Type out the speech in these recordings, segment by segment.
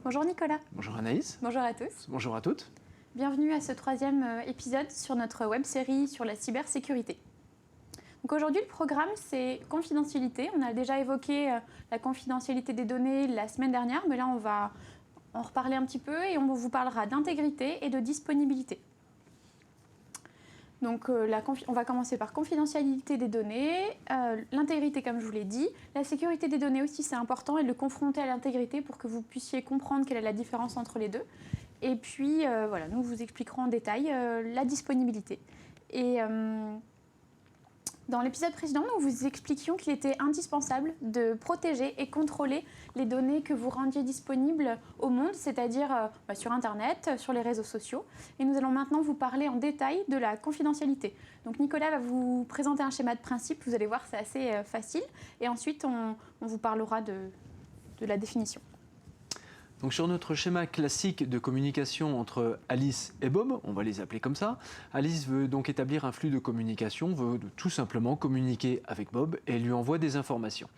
Bonjour Nicolas. Bonjour Anaïs. Bonjour à tous. Bonjour à toutes. Bienvenue à ce troisième épisode sur notre web-série sur la cybersécurité. Donc aujourd'hui, le programme, c'est confidentialité. On a déjà évoqué la confidentialité des données la semaine dernière, mais là, on va en reparler un petit peu et on vous parlera d'intégrité et de disponibilité. Donc on va commencer par confidentialité des données, l'intégrité comme je vous l'ai dit, la sécurité des données aussi c'est important et de le confronter à l'intégrité pour que vous puissiez comprendre quelle est la différence entre les deux. Et puis voilà, nous vous expliquerons en détail la disponibilité. Et dans l'épisode précédent, nous vous expliquions qu'il était indispensable de protéger et contrôler les données que vous rendiez disponibles au monde, c'est-à-dire sur Internet, sur les réseaux sociaux. Et nous allons maintenant vous parler en détail de la confidentialité. Donc Nicolas va vous présenter un schéma de principe, vous allez voir c'est assez facile. Et ensuite on vous parlera de la définition. Donc sur notre schéma classique de communication entre Alice et Bob, on va les appeler comme ça, Alice veut donc établir un flux de communication, veut tout simplement communiquer avec Bob et lui envoie des informations.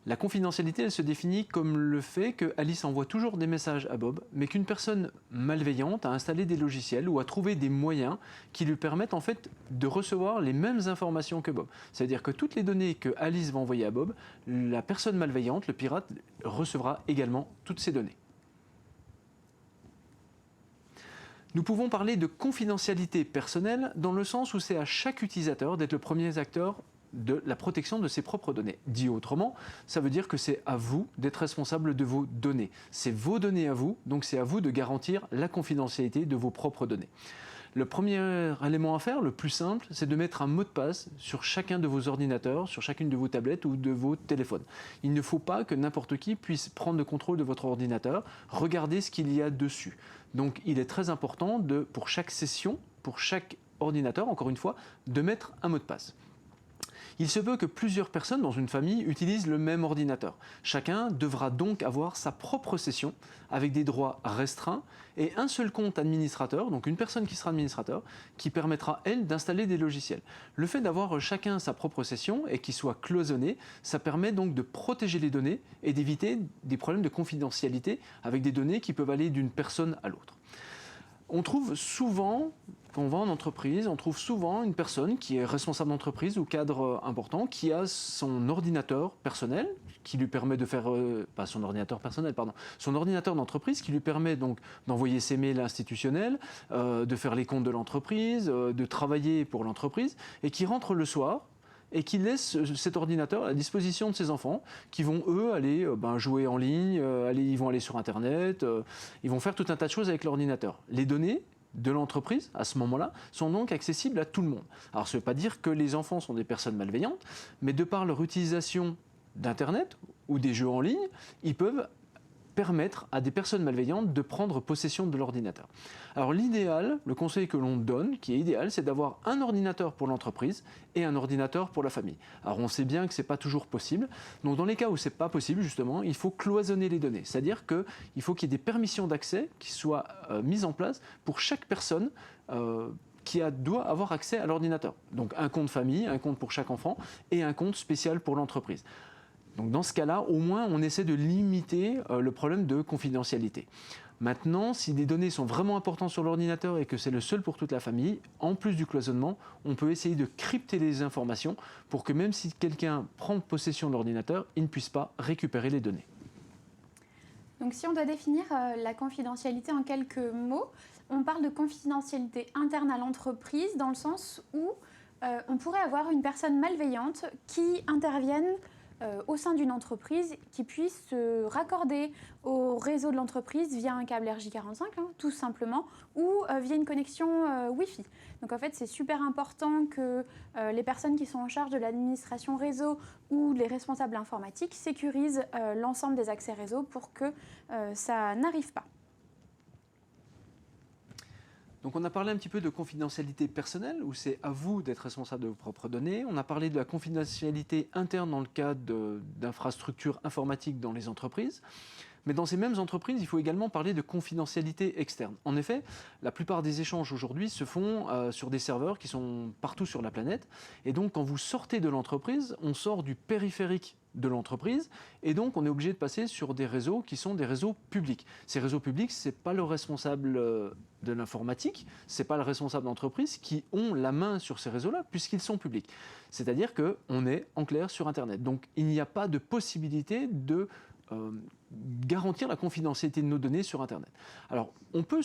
La confidentialité, elle se définit comme le fait que Alice envoie toujours des messages à Bob, mais qu'une personne malveillante a installé des logiciels ou a trouvé des moyens qui lui permettent en fait de recevoir les mêmes informations que Bob. C'est-à-dire que toutes les données que Alice va envoyer à Bob, la personne malveillante, le pirate, recevra également toutes ces données. Nous pouvons parler de confidentialité personnelle dans le sens où c'est à chaque utilisateur d'être le premier acteur de la protection de ses propres données. Dit autrement, ça veut dire que c'est à vous d'être responsable de vos données. C'est vos données à vous, donc c'est à vous de garantir la confidentialité de vos propres données. Le premier élément à faire, le plus simple, c'est de mettre un mot de passe sur chacun de vos ordinateurs, sur chacune de vos tablettes ou de vos téléphones. Il ne faut pas que n'importe qui puisse prendre le contrôle de votre ordinateur, regarder ce qu'il y a dessus. Donc il est très important pour chaque session, pour chaque ordinateur, encore une fois, de mettre un mot de passe. Il se peut que plusieurs personnes dans une famille utilisent le même ordinateur. Chacun devra donc avoir sa propre session avec des droits restreints et un seul compte administrateur, donc une personne qui sera administrateur, qui permettra, elle, d'installer des logiciels. Le fait d'avoir chacun sa propre session et qu'il soit cloisonné, ça permet donc de protéger les données et d'éviter des problèmes de confidentialité avec des données qui peuvent aller d'une personne à l'autre. On trouve souvent, quand on va en entreprise, on trouve souvent une personne qui est responsable d'entreprise ou cadre important, qui a son ordinateur personnel, qui lui permet de faire, pas son ordinateur personnel, pardon, son ordinateur d'entreprise qui lui permet donc d'envoyer ses mails institutionnels, de faire les comptes de l'entreprise, de travailler pour l'entreprise, et qui rentre le soir, et qui laisse cet ordinateur à la disposition de ses enfants, qui vont, eux, aller jouer en ligne, ils vont aller sur Internet, ils vont faire tout un tas de choses avec l'ordinateur. Les données de l'entreprise, à ce moment-là, sont donc accessibles à tout le monde. Alors, ça ne veut pas dire que les enfants sont des personnes malveillantes, mais de par leur utilisation d'Internet ou des jeux en ligne, ils peuvent permettre à des personnes malveillantes de prendre possession de l'ordinateur. Alors l'idéal, le conseil que l'on donne, qui est idéal, c'est d'avoir un ordinateur pour l'entreprise et un ordinateur pour la famille. Alors on sait bien que ce n'est pas toujours possible, donc dans les cas où ce n'est pas possible, justement, il faut cloisonner les données, c'est-à-dire qu'il faut qu'il y ait des permissions d'accès qui soient mises en place pour chaque personne qui doit avoir accès à l'ordinateur. Donc un compte famille, un compte pour chaque enfant et un compte spécial pour l'entreprise. Donc dans ce cas-là, au moins, on essaie de limiter le problème de confidentialité. Maintenant, si des données sont vraiment importantes sur l'ordinateur et que c'est le seul pour toute la famille, en plus du cloisonnement, on peut essayer de crypter les informations pour que même si quelqu'un prend possession de l'ordinateur, il ne puisse pas récupérer les données. Donc si on doit définir la confidentialité en quelques mots, on parle de confidentialité interne à l'entreprise dans le sens où on pourrait avoir une personne malveillante qui intervienne au sein d'une entreprise qui puisse se raccorder au réseau de l'entreprise via un câble RJ45, tout simplement, ou via une connexion Wi-Fi. Donc en fait, c'est super important que les personnes qui sont en charge de l'administration réseau ou les responsables informatiques sécurisent l'ensemble des accès réseau pour que ça n'arrive pas. Donc on a parlé un petit peu de confidentialité personnelle, où c'est à vous d'être responsable de vos propres données. On a parlé de la confidentialité interne dans le cadre d'infrastructures informatiques dans les entreprises. Mais dans ces mêmes entreprises, il faut également parler de confidentialité externe. En effet, la plupart des échanges aujourd'hui se font sur des serveurs qui sont partout sur la planète. Et donc, quand vous sortez de l'entreprise, on sort du périphérique de l'entreprise, et donc on est obligé de passer sur des réseaux qui sont des réseaux publics. Ces réseaux publics, ce n'est pas le responsable de l'informatique, ce n'est pas le responsable d'entreprise qui ont la main sur ces réseaux-là, puisqu'ils sont publics. C'est-à-dire qu'on est en clair sur Internet. Donc il n'y a pas de possibilité de garantir la confidentialité de nos données sur Internet. Alors on peut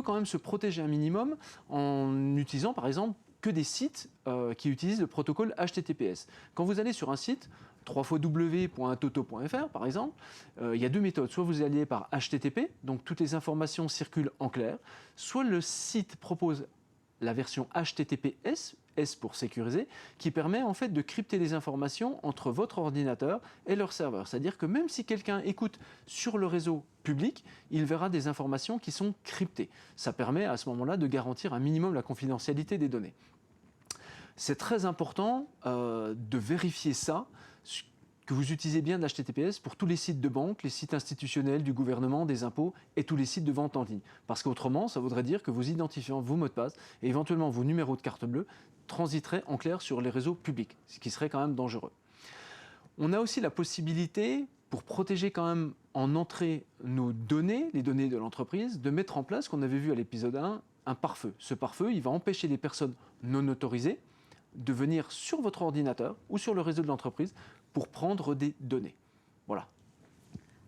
quand même se protéger un minimum en utilisant par exemple que des sites qui utilisent le protocole HTTPS. Quand vous allez sur un site, www.toto.fr par exemple, il y a deux méthodes. Soit vous allez par HTTP, donc toutes les informations circulent en clair, soit le site propose la version HTTPS, S pour sécuriser, qui permet en fait de crypter les informations entre votre ordinateur et leur serveur. C'est-à-dire que même si quelqu'un écoute sur le réseau public, il verra des informations qui sont cryptées. Ça permet à ce moment-là de garantir un minimum la confidentialité des données. C'est très important de vérifier ça, que vous utilisez bien de l'HTTPS pour tous les sites de banque, les sites institutionnels, du gouvernement, des impôts et tous les sites de vente en ligne. Parce qu'autrement, ça voudrait dire que vos identifiants, vos mots de passe et éventuellement vos numéros de carte bleue transiteraient en clair sur les réseaux publics, ce qui serait quand même dangereux. On a aussi la possibilité, pour protéger quand même en entrée nos données, les données de l'entreprise, de mettre en place, qu'on avait vu à l'épisode 1, un pare-feu. Ce pare-feu, il va empêcher les personnes non autorisées de venir sur votre ordinateur ou sur le réseau de l'entreprise pour prendre des données. Voilà.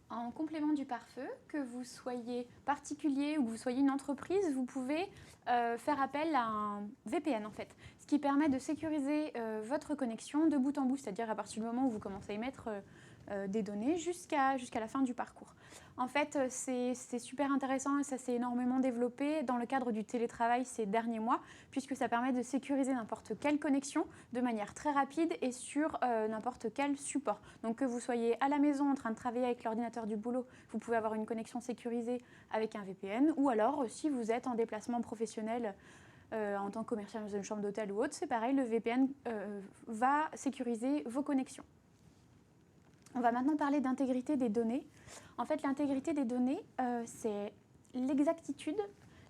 En complément du pare-feu, que vous soyez particulier ou que vous soyez une entreprise, vous pouvez faire appel à un VPN en fait, ce qui permet de sécuriser votre connexion de bout en bout, c'est-à-dire à partir du moment où vous commencez à émettre des données jusqu'à la fin du parcours. En fait, c'est super intéressant et ça s'est énormément développé dans le cadre du télétravail ces derniers mois, puisque ça permet de sécuriser n'importe quelle connexion de manière très rapide et sur n'importe quel support. Donc que vous soyez à la maison en train de travailler avec l'ordinateur du boulot, vous pouvez avoir une connexion sécurisée avec un VPN, ou alors si vous êtes en déplacement professionnel en tant que commercial dans une chambre d'hôtel ou autre, c'est pareil, le VPN va sécuriser vos connexions. On va maintenant parler d'intégrité des données. En fait, l'intégrité des données, c'est l'exactitude,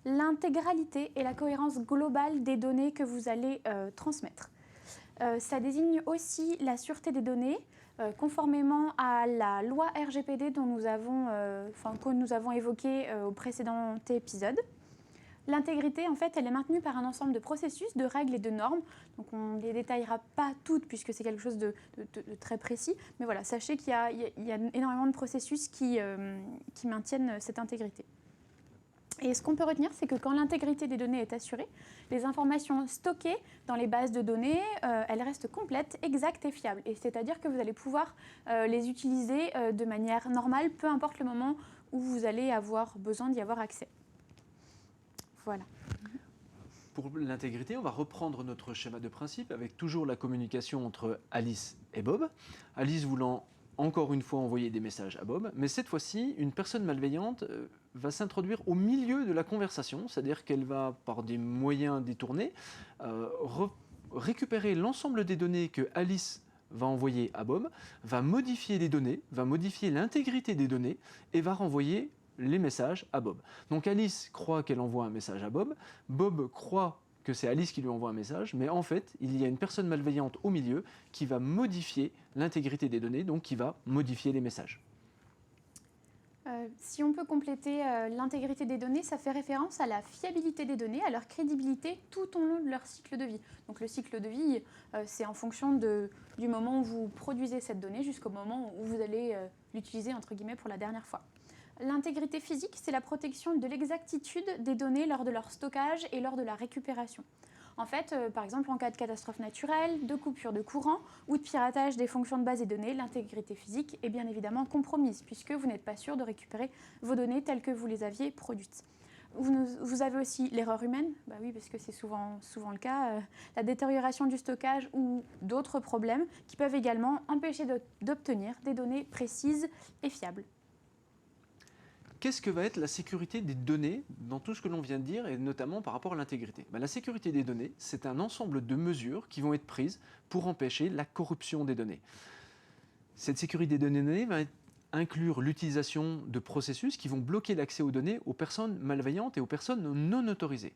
l'intégralité et la cohérence globale des données que vous allez transmettre. Ça désigne aussi la sûreté des données, conformément à la loi RGPD que nous avons évoquée au précédent épisode. L'intégrité, en fait, elle est maintenue par un ensemble de processus, de règles et de normes. Donc, on ne les détaillera pas toutes puisque c'est quelque chose de très précis. Mais voilà, sachez qu'il y a énormément de processus qui maintiennent cette intégrité. Et ce qu'on peut retenir, c'est que quand l'intégrité des données est assurée, les informations stockées dans les bases de données, elles restent complètes, exactes et fiables. Et c'est-à-dire que vous allez pouvoir les utiliser de manière normale, peu importe le moment où vous allez avoir besoin d'y avoir accès. Voilà. Pour l'intégrité, on va reprendre notre schéma de principe avec toujours la communication entre Alice et Bob. Alice voulant encore une fois envoyer des messages à Bob, mais cette fois-ci, une personne malveillante va s'introduire au milieu de la conversation, c'est-à-dire qu'elle va, par des moyens détournés, récupérer l'ensemble des données que Alice va envoyer à Bob, va modifier les données, va modifier l'intégrité des données et va renvoyer les messages à Bob. Donc Alice croit qu'elle envoie un message à Bob, Bob croit que c'est Alice qui lui envoie un message, mais en fait, il y a une personne malveillante au milieu qui va modifier l'intégrité des données, donc qui va modifier les messages. Si on peut compléter l'intégrité des données, ça fait référence à la fiabilité des données, à leur crédibilité tout au long de leur cycle de vie. Donc le cycle de vie, c'est en fonction du moment où vous produisez cette donnée jusqu'au moment où vous allez l'utiliser entre guillemets pour la dernière fois. L'intégrité physique, c'est la protection de l'exactitude des données lors de leur stockage et lors de la récupération. En fait, par exemple, en cas de catastrophe naturelle, de coupure de courant ou de piratage des fonctions de base des données, l'intégrité physique est bien évidemment compromise puisque vous n'êtes pas sûr de récupérer vos données telles que vous les aviez produites. Vous avez aussi l'erreur humaine, bah oui, parce que c'est souvent le cas, la détérioration du stockage ou d'autres problèmes qui peuvent également empêcher d'obtenir des données précises et fiables. Qu'est-ce que va être la sécurité des données dans tout ce que l'on vient de dire et notamment par rapport à l'intégrité ? La sécurité des données, c'est un ensemble de mesures qui vont être prises pour empêcher la corruption des données. Cette sécurité des données va inclure l'utilisation de processus qui vont bloquer l'accès aux données aux personnes malveillantes et aux personnes non autorisées.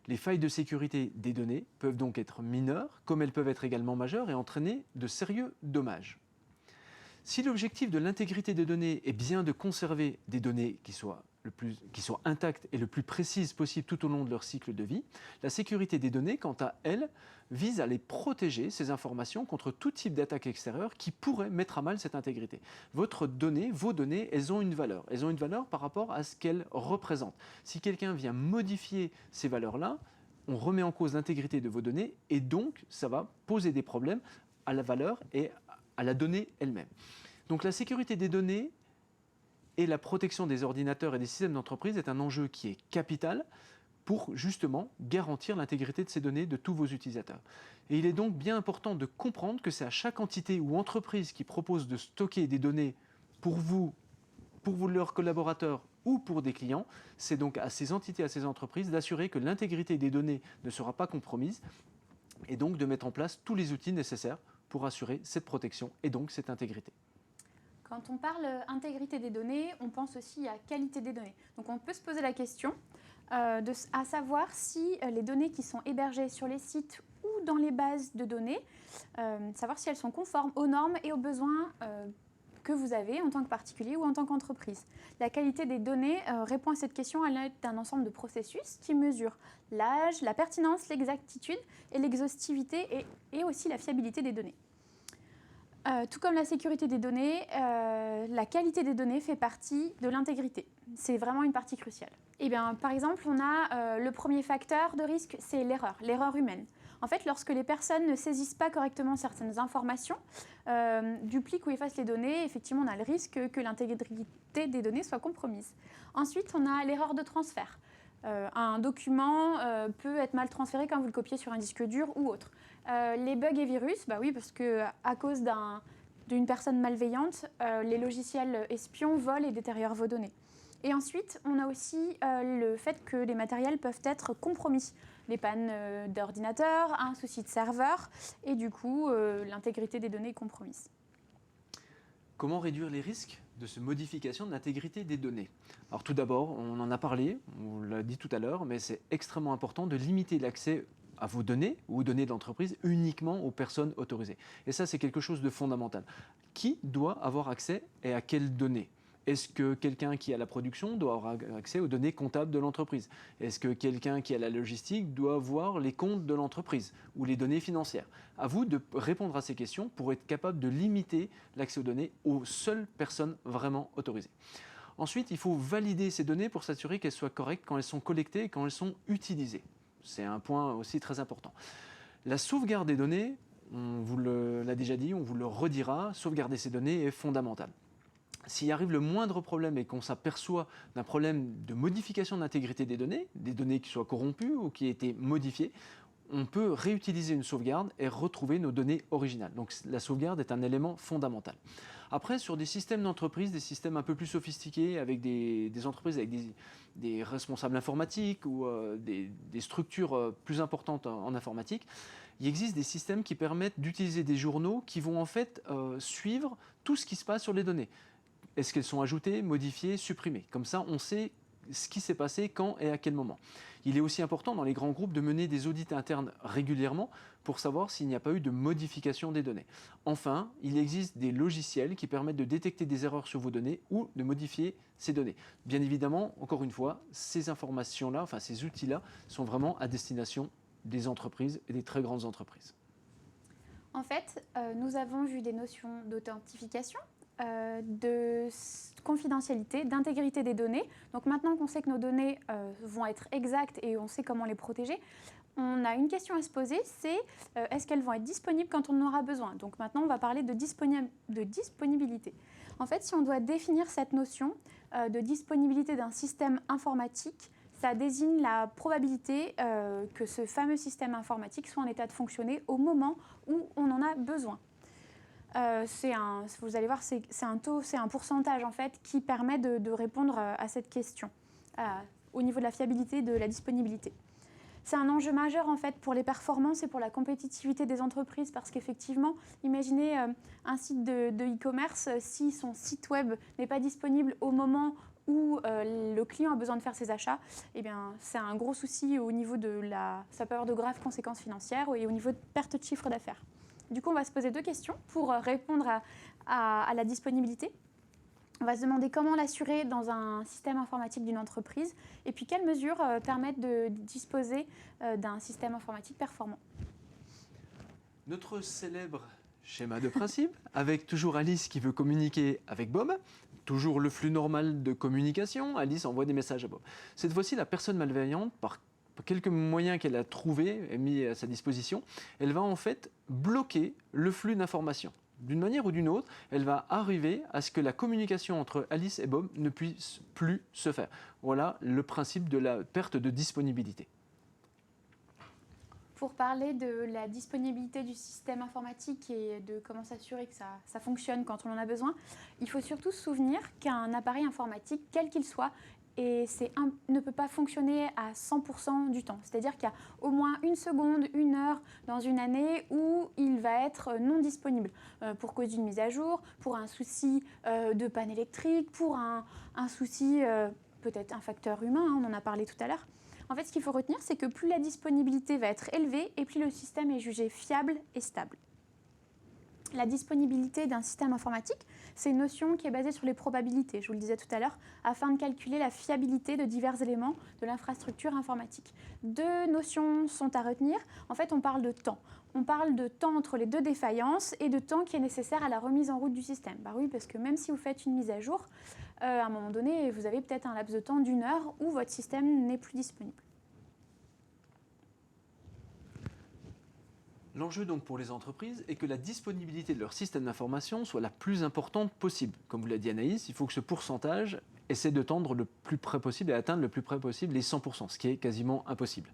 Les failles de sécurité des données peuvent donc être mineures, comme elles peuvent être également majeures et entraîner de sérieux dommages. Si l'objectif de l'intégrité des données est bien de conserver des données qui soient intactes et le plus précises possible tout au long de leur cycle de vie, la sécurité des données, quant à elle, vise à les protéger, ces informations, contre tout type d'attaque extérieure qui pourrait mettre à mal cette intégrité. Vos données, elles ont une valeur. Elles ont une valeur par rapport à ce qu'elles représentent. Si quelqu'un vient modifier ces valeurs-là, on remet en cause l'intégrité de vos données et donc ça va poser des problèmes à la valeur et à la donnée elle-même. Donc la sécurité des données et la protection des ordinateurs et des systèmes d'entreprise est un enjeu qui est capital pour justement garantir l'intégrité de ces données de tous vos utilisateurs. Et il est donc bien important de comprendre que c'est à chaque entité ou entreprise qui propose de stocker des données pour vous, leurs collaborateurs ou pour des clients, c'est donc à ces entités, à ces entreprises d'assurer que l'intégrité des données ne sera pas compromise et donc de mettre en place tous les outils nécessaires pour assurer cette protection et donc cette intégrité. Quand on parle intégrité des données, on pense aussi à qualité des données. Donc on peut se poser la question à savoir si les données qui sont hébergées sur les sites ou dans les bases de données, savoir si elles sont conformes aux normes et aux besoins que vous avez en tant que particulier ou en tant qu'entreprise. La qualité des données répond à cette question à l'aide d'un ensemble de processus qui mesurent l'âge, la pertinence, l'exactitude et l'exhaustivité et aussi la fiabilité des données. Tout comme la sécurité des données, la qualité des données fait partie de l'intégrité. C'est vraiment une partie cruciale. Eh bien, par exemple, on a le premier facteur de risque, c'est l'erreur humaine. En fait, lorsque les personnes ne saisissent pas correctement certaines informations, dupliquent ou effacent les données, effectivement, on a le risque que l'intégrité des données soit compromise. Ensuite, on a l'erreur de transfert. Un document peut être mal transféré quand vous le copiez sur un disque dur ou autre. Les bugs et virus, bah oui, parce qu'à cause d'une personne malveillante, les logiciels espions volent et détériorent vos données. Et ensuite, on a aussi le fait que les matériels peuvent être compromis. Les pannes d'ordinateur, un souci de serveur, et du coup, l'intégrité des données est compromise. Comment réduire les risques de cette modification de l'intégrité des données? Alors tout d'abord, on en a parlé, on l'a dit tout à l'heure, mais c'est extrêmement important de limiter l'accès à vos données ou aux données de l'entreprise uniquement aux personnes autorisées. Et ça, c'est quelque chose de fondamental. Qui doit avoir accès et à quelles données? Est-ce que quelqu'un qui a la production doit avoir accès aux données comptables de l'entreprise? Est-ce que quelqu'un qui a la logistique doit voir les comptes de l'entreprise ou les données financières? À vous de répondre à ces questions pour être capable de limiter l'accès aux données aux seules personnes vraiment autorisées. Ensuite, il faut valider ces données pour s'assurer qu'elles soient correctes quand elles sont collectées et quand elles sont utilisées. C'est un point aussi très important. La sauvegarde des données, on vous l'a déjà dit, on vous le redira, sauvegarder ces données est fondamental. S'il arrive le moindre problème et qu'on s'aperçoit d'un problème de modification de l'intégrité des données qui soient corrompues ou qui aient été modifiées, on peut réutiliser une sauvegarde et retrouver nos données originales. Donc la sauvegarde est un élément fondamental. Après, sur des systèmes d'entreprise, des systèmes un peu plus sophistiqués, avec des entreprises avec des responsables informatiques ou des structures plus importantes en informatique, il existe des systèmes qui permettent d'utiliser des journaux qui vont en fait suivre tout ce qui se passe sur les données. Est-ce qu'elles sont ajoutées, modifiées, supprimées? Comme ça, on sait ce qui s'est passé, quand et à quel moment. Il est aussi important dans les grands groupes de mener des audits internes régulièrement pour savoir s'il n'y a pas eu de modification des données. Enfin, il existe des logiciels qui permettent de détecter des erreurs sur vos données ou de modifier ces données. Bien évidemment, encore une fois, ces informations-là, enfin ces outils-là, sont vraiment à destination des entreprises et des très grandes entreprises. En fait, nous avons vu des notions d'authentification, de confidentialité, d'intégrité des données. Donc maintenant qu'on sait que nos données vont être exactes et on sait comment les protéger, on a une question à se poser, c'est est-ce qu'elles vont être disponibles quand on en aura besoin? Donc maintenant, on va parler de disponibilité. En fait, si on doit définir cette notion de disponibilité d'un système informatique, ça désigne la probabilité que ce fameux système informatique soit en état de fonctionner au moment où on en a besoin. Vous allez voir, c'est un taux, c'est un pourcentage en fait qui permet de répondre à cette question au niveau de la fiabilité et de la disponibilité. C'est un enjeu majeur en fait pour les performances et pour la compétitivité des entreprises parce qu'effectivement, imaginez un site de e-commerce, si son site web n'est pas disponible au moment où le client a besoin de faire ses achats, eh bien, c'est un gros souci au niveau ça peut avoir de graves conséquences financières et au niveau de perte de chiffre d'affaires. Du coup, on va se poser deux questions pour répondre à la disponibilité. On va se demander comment l'assurer dans un système informatique d'une entreprise et puis quelles mesures permettent de disposer d'un système informatique performant. Notre célèbre schéma de principe, avec toujours Alice qui veut communiquer avec Bob, toujours le flux normal de communication, Alice envoie des messages à Bob. Cette fois-ci, la personne malveillante, par quelques moyens qu'elle a trouvés et mis à sa disposition, elle va en fait bloquer le flux d'informations. D'une manière ou d'une autre, elle va arriver à ce que la communication entre Alice et Bob ne puisse plus se faire. Voilà le principe de la perte de disponibilité. Pour parler de la disponibilité du système informatique et de comment s'assurer que ça fonctionne quand on en a besoin, il faut surtout se souvenir qu'un appareil informatique, quel qu'il soit, ne peut pas fonctionner à 100% du temps. C'est-à-dire qu'il y a au moins une seconde, une heure dans une année où il va être non disponible pour cause d'une mise à jour, pour un souci de panne électrique, pour un souci, peut-être un facteur humain, hein, on en a parlé tout à l'heure. En fait, ce qu'il faut retenir, c'est que plus la disponibilité va être élevée et plus le système est jugé fiable et stable. La disponibilité d'un système informatique, c'est une notion qui est basée sur les probabilités, je vous le disais tout à l'heure, afin de calculer la fiabilité de divers éléments de l'infrastructure informatique. Deux notions sont à retenir. En fait, on parle de temps. On parle de temps entre les deux défaillances et de temps qui est nécessaire à la remise en route du système. Bah oui, parce que même si vous faites une mise à jour, à un moment donné, vous avez peut-être un laps de temps d'une heure où votre système n'est plus disponible. L'enjeu donc pour les entreprises est que la disponibilité de leur système d'information soit la plus importante possible. Comme vous l'a dit Anaïs, il faut que ce pourcentage essaie de tendre le plus près possible et atteindre le plus près possible les 100%, ce qui est quasiment impossible.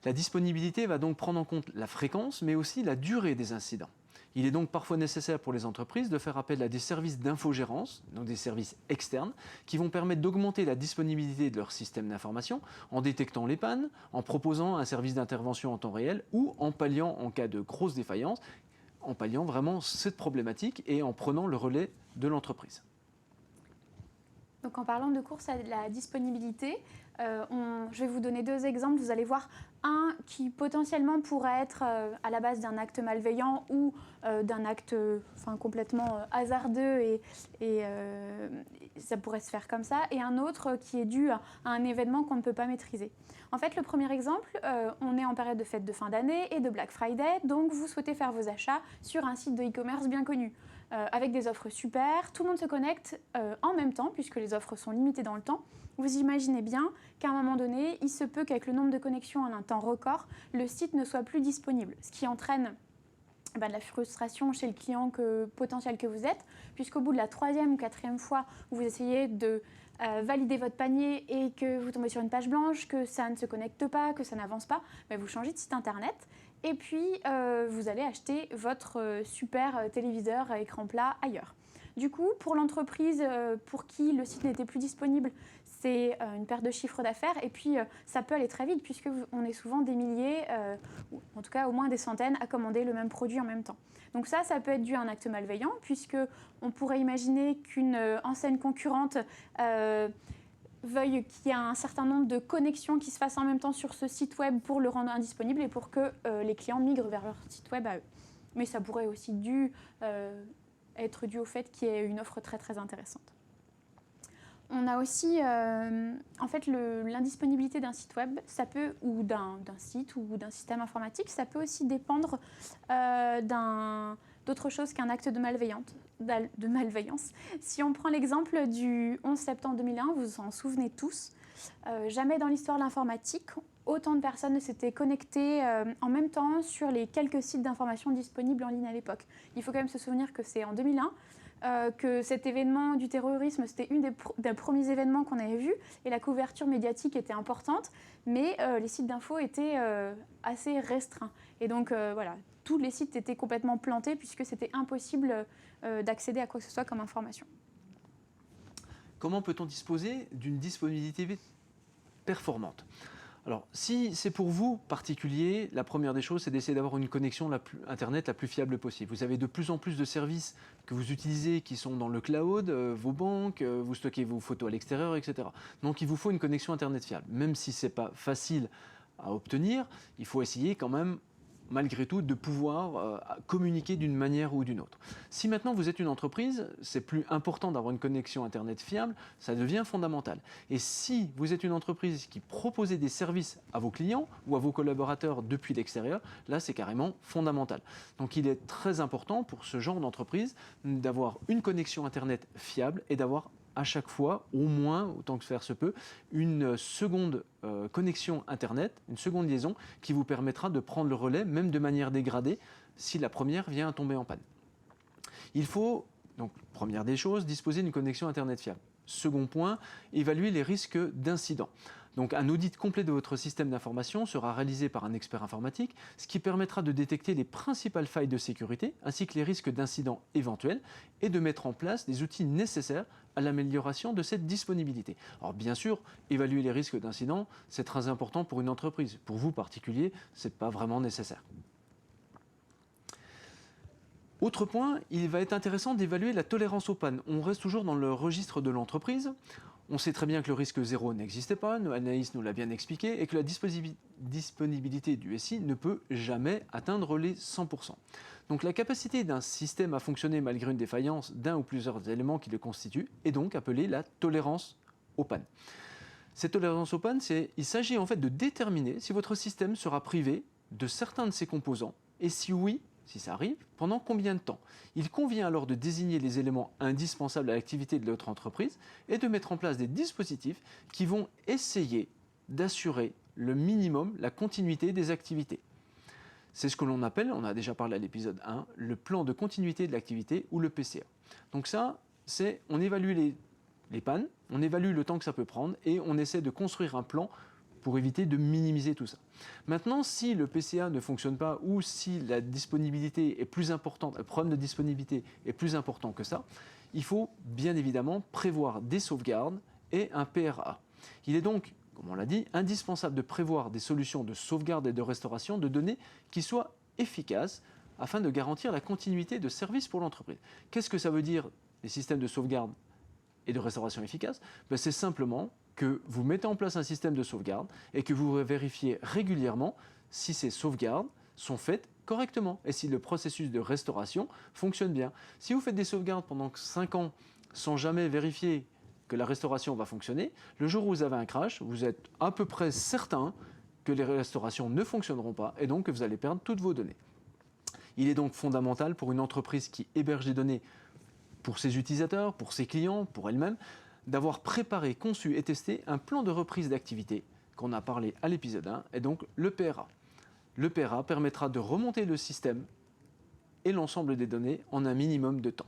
La disponibilité va donc prendre en compte la fréquence, mais aussi la durée des incidents. Il est donc parfois nécessaire pour les entreprises de faire appel à des services d'infogérance, donc des services externes, qui vont permettre d'augmenter la disponibilité de leur système d'information en détectant les pannes, en proposant un service d'intervention en temps réel ou en palliant en cas de grosse défaillance, en palliant vraiment cette problématique et en prenant le relais de l'entreprise. Donc en parlant de course à la disponibilité, je vais vous donner deux exemples. Vous allez voir un qui potentiellement pourrait être à la base d'un acte malveillant ou d'un acte complètement hasardeux et ça pourrait se faire comme ça. Et un autre qui est dû à un événement qu'on ne peut pas maîtriser. En fait, le premier exemple, on est en période de fête de fin d'année et de Black Friday. Donc vous souhaitez faire vos achats sur un site de e-commerce bien connu. Avec des offres super, tout le monde se connecte en même temps puisque les offres sont limitées dans le temps. Vous imaginez bien qu'à un moment donné, il se peut qu'avec le nombre de connexions en un temps record, le site ne soit plus disponible, ce qui entraîne de la frustration chez le client potentiel que vous êtes, puisqu'au bout de la 3e ou 4e fois où vous essayez de valider votre panier et que vous tombez sur une page blanche, que ça ne se connecte pas, que ça n'avance pas, vous changez de site internet et puis vous allez acheter votre super téléviseur à écran plat ailleurs. Du coup, pour l'entreprise pour qui le site n'était plus disponible, c'est une perte de chiffre d'affaires et puis ça peut aller très vite puisqu'on est souvent des milliers, ou en tout cas au moins des centaines, à commander le même produit en même temps. Donc ça peut être dû à un acte malveillant puisqu'on pourrait imaginer qu'une enseigne concurrente veuille qu'il y ait un certain nombre de connexions qui se fassent en même temps sur ce site web pour le rendre indisponible et pour que les clients migrent vers leur site web à eux. Mais ça pourrait aussi être dû au fait qu'il y ait une offre très très intéressante. On a aussi, en fait, l'indisponibilité d'un site web, ou d'un site ou d'un système informatique, ça peut aussi dépendre d'autre chose qu'un acte de malveillance. Si on prend l'exemple du 11 septembre 2001, vous vous en souvenez tous, jamais dans l'histoire de l'informatique, autant de personnes ne s'étaient connectées en même temps sur les quelques sites d'information disponibles en ligne à l'époque. Il faut quand même se souvenir que c'est en 2001, que cet événement du terrorisme, c'était des premiers événements qu'on avait vus et la couverture médiatique était importante, mais les sites d'info étaient assez restreints. Et donc voilà, tous les sites étaient complètement plantés puisque c'était impossible d'accéder à quoi que ce soit comme information. Comment peut-on disposer d'une disponibilité performante ? Alors, si c'est pour vous particulier, la première des choses, c'est d'essayer d'avoir une connexion Internet la plus fiable possible. Vous avez de plus en plus de services que vous utilisez qui sont dans le cloud, vos banques, vous stockez vos photos à l'extérieur, etc. Donc, il vous faut une connexion Internet fiable. Même si ce n'est pas facile à obtenir, il faut essayer quand même malgré tout, de pouvoir communiquer d'une manière ou d'une autre. Si maintenant vous êtes une entreprise, c'est plus important d'avoir une connexion Internet fiable, ça devient fondamental. Et si vous êtes une entreprise qui proposez des services à vos clients ou à vos collaborateurs depuis l'extérieur, là c'est carrément fondamental. Donc il est très important pour ce genre d'entreprise d'avoir une connexion Internet fiable et d'avoir à chaque fois, au moins, autant que faire se peut, une seconde connexion Internet, une seconde liaison qui vous permettra de prendre le relais, même de manière dégradée, si la première vient à tomber en panne. Il faut, donc, première des choses, disposer d'une connexion Internet fiable. Second point, évaluer les risques d'incidents. Donc un audit complet de votre système d'information sera réalisé par un expert informatique, ce qui permettra de détecter les principales failles de sécurité ainsi que les risques d'incidents éventuels et de mettre en place des outils nécessaires à l'amélioration de cette disponibilité. Alors bien sûr, évaluer les risques d'incidents, c'est très important pour une entreprise. Pour vous, particulier, ce n'est pas vraiment nécessaire. Autre point, il va être intéressant d'évaluer la tolérance aux pannes. On reste toujours dans le registre de l'entreprise. On sait très bien que le risque zéro n'existait pas, Anaïs nous l'a bien expliqué, et que la disponibilité du SI ne peut jamais atteindre les 100%. Donc la capacité d'un système à fonctionner malgré une défaillance d'un ou plusieurs éléments qui le constituent est donc appelée la tolérance aux pannes. Cette tolérance aux pannes, il s'agit en fait de déterminer si votre système sera privé de certains de ses composants, et si oui, si ça arrive, pendant combien de temps. Il convient alors de désigner les éléments indispensables à l'activité de votre entreprise et de mettre en place des dispositifs qui vont essayer d'assurer le minimum la continuité des activités. C'est ce que l'on appelle, on a déjà parlé à l'épisode 1, le plan de continuité de l'activité ou le PCA. Donc ça, on évalue les pannes, on évalue le temps que ça peut prendre et on essaie de construire un plan pour éviter de minimiser tout ça. Maintenant, si le PCA ne fonctionne pas ou si la disponibilité est plus importante, le problème de disponibilité est plus important que ça, il faut bien évidemment prévoir des sauvegardes et un PRA. Il est donc, comme on l'a dit, indispensable de prévoir des solutions de sauvegarde et de restauration de données qui soient efficaces afin de garantir la continuité de service pour l'entreprise. Qu'est-ce que ça veut dire, les systèmes de sauvegarde et de restauration efficaces? C'est simplement que vous mettez en place un système de sauvegarde et que vous vérifiez régulièrement si ces sauvegardes sont faites correctement et si le processus de restauration fonctionne bien. Si vous faites des sauvegardes pendant 5 ans sans jamais vérifier que la restauration va fonctionner, le jour où vous avez un crash, vous êtes à peu près certain que les restaurations ne fonctionneront pas et donc que vous allez perdre toutes vos données. Il est donc fondamental pour une entreprise qui héberge des données pour ses utilisateurs, pour ses clients, pour elle-même, d'avoir préparé, conçu et testé un plan de reprise d'activité qu'on a parlé à l'épisode 1, et donc le PRA. Le PRA permettra de remonter le système et l'ensemble des données en un minimum de temps.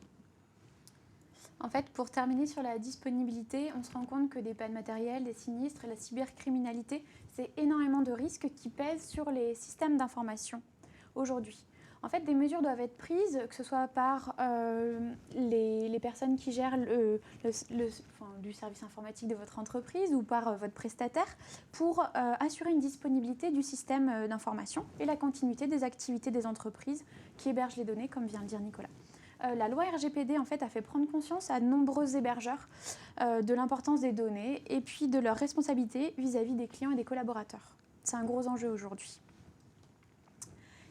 En fait, pour terminer sur la disponibilité, on se rend compte que des pannes matérielles, des sinistres et la cybercriminalité, c'est énormément de risques qui pèsent sur les systèmes d'information aujourd'hui. En fait, des mesures doivent être prises, que ce soit par les personnes qui gèrent du service informatique de votre entreprise ou par votre prestataire, pour assurer une disponibilité du système d'information et la continuité des activités des entreprises qui hébergent les données, comme vient de dire Nicolas. La loi RGPD en fait, a fait prendre conscience à de nombreux hébergeurs de l'importance des données et puis de leur responsabilité vis-à-vis des clients et des collaborateurs. C'est un gros enjeu aujourd'hui.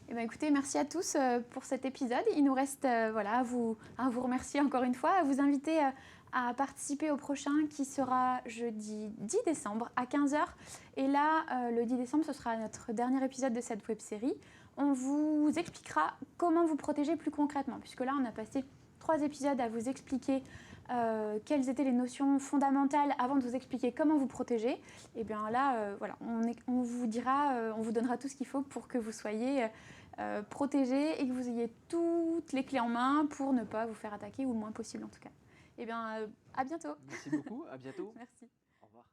Eh bien, écoutez, merci à tous pour cet épisode. Il nous reste à vous remercier encore une fois, à vous inviter à participer au prochain qui sera jeudi 10 décembre à 15h. Et là, le 10 décembre, ce sera notre dernier épisode de cette web-série. On vous expliquera comment vous protéger plus concrètement, puisque là, on a passé 3 épisodes à vous expliquer quelles étaient les notions fondamentales avant de vous expliquer comment vous protéger. Et bien là, on vous donnera tout ce qu'il faut pour que vous soyez protégés et que vous ayez toutes les clés en main pour ne pas vous faire attaquer, ou le moins possible en tout cas. Et bien, à bientôt. Merci beaucoup, à bientôt. Merci. Au revoir.